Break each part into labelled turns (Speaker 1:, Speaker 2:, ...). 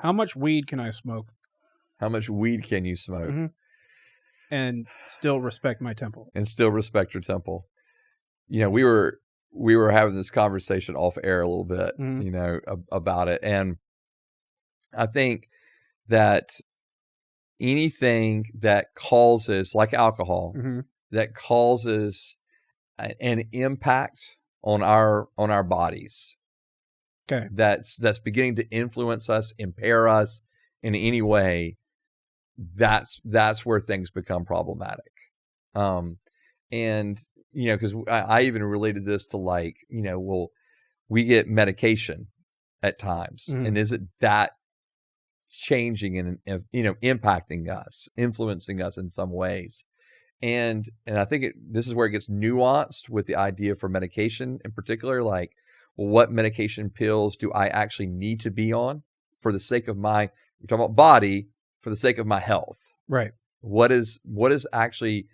Speaker 1: How much weed can I smoke?
Speaker 2: How much weed can you smoke?
Speaker 1: Mm-hmm. And still respect my temple.
Speaker 2: And still respect your temple. You know, we were having this conversation off air a little bit,
Speaker 1: Mhm.
Speaker 2: you know, about it. And I think that anything that causes, like alcohol,
Speaker 1: Mm-hmm.
Speaker 2: that causes an impact on our bodies,
Speaker 1: Okay.
Speaker 2: that's beginning to influence us, impair us in any way, that's where things become problematic. And you know, because I even related this to, like, you know, well, we get medication at times,
Speaker 1: Mhm.
Speaker 2: and is it that changing and, you know, impacting us, influencing us in some ways? And I think this is where it gets nuanced with the idea for medication in particular. Like, well, what medication pills do I actually need to be on for the sake of you're talking about body, for the sake of my health?
Speaker 1: Right.
Speaker 2: What is actually,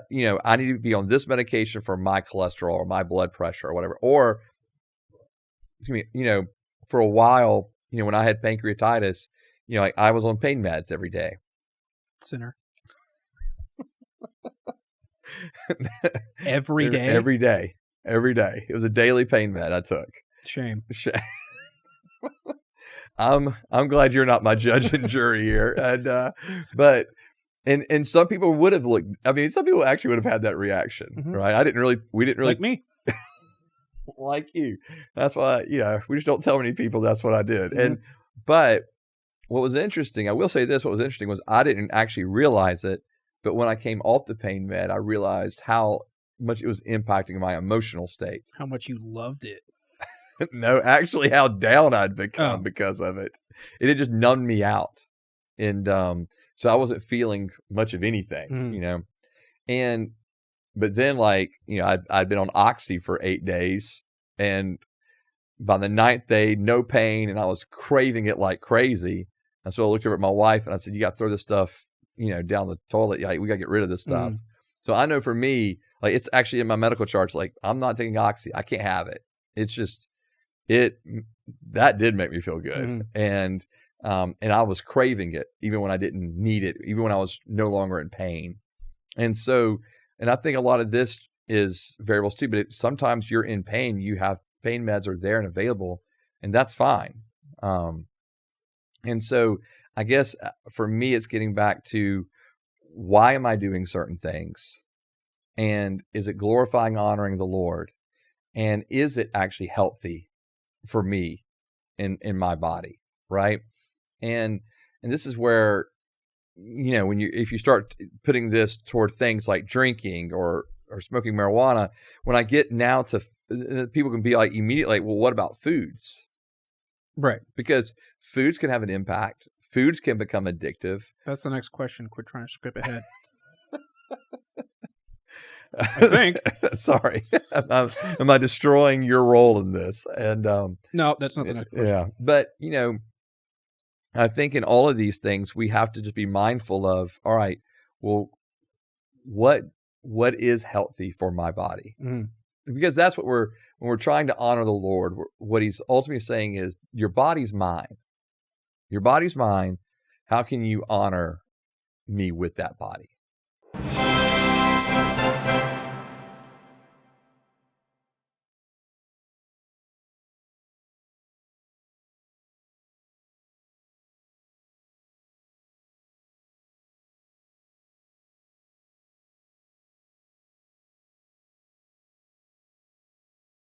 Speaker 2: you know, I need to be on this medication for my cholesterol or my blood pressure or whatever. Or, you know, for a while, you know, when I had pancreatitis, you know, like, I was on pain meds every day.
Speaker 1: Sinner. Every day?
Speaker 2: Every day. Every day. It was a daily pain med I took.
Speaker 1: Shame.
Speaker 2: I'm glad you're not my judge and jury here. And but some people would have looked, I mean, some people actually would have had that reaction,
Speaker 1: Mhm.
Speaker 2: right? We didn't really
Speaker 1: Like me.
Speaker 2: like you. That's why, you know, we just don't tell many people that's what I did.
Speaker 1: Mhm.
Speaker 2: But what was interesting, I will say this, what was interesting was I didn't actually realize it, but when I came off the pain med, I realized how much it was impacting my emotional state.
Speaker 1: How much you loved it.
Speaker 2: No, actually how down I'd become because of it. It had just numbed me out. And so I wasn't feeling much of anything,
Speaker 1: Mhm.
Speaker 2: you know. But then, like, you know, I'd been on Oxy for 8 days, and by the 9th day, no pain, and I was craving it like crazy. And so I looked over at my wife and I said, "You got to throw this stuff, you know, down the toilet. Like, we got to get rid of this stuff."
Speaker 1: Mhm.
Speaker 2: So I know for me, like, it's actually in my medical charts, like, I'm not taking Oxy. I can't have it. It's just, that did make me feel good.
Speaker 1: Mhm.
Speaker 2: And I was craving it even when I didn't need it, even when I was no longer in pain. And so, and I think a lot of this is variables too, but sometimes you're in pain, you have pain meds are there and available, and that's fine. And so I guess for me, it's getting back to, why am I doing certain things? And is it glorifying, honoring the Lord? And is it actually healthy for me in my body? Right. And this is where, you know, if you start putting this toward things like drinking or smoking marijuana, when I get now to, people can be like immediately, like, well, what about foods?
Speaker 1: Right.
Speaker 2: Because foods can have an impact. Foods can become addictive.
Speaker 1: That's the next question. Quit trying to skip ahead. I think.
Speaker 2: Sorry. Am I destroying your role in this? And
Speaker 1: no, that's not the next question.
Speaker 2: Yeah. But, you know, I think in all of these things, we have to just be mindful of, all right, well, what is healthy for my body?
Speaker 1: Mhm.
Speaker 2: Because that's what when we're trying to honor the Lord, what he's ultimately saying is, your body's mine. Your body's mine. How can you honor me with that body?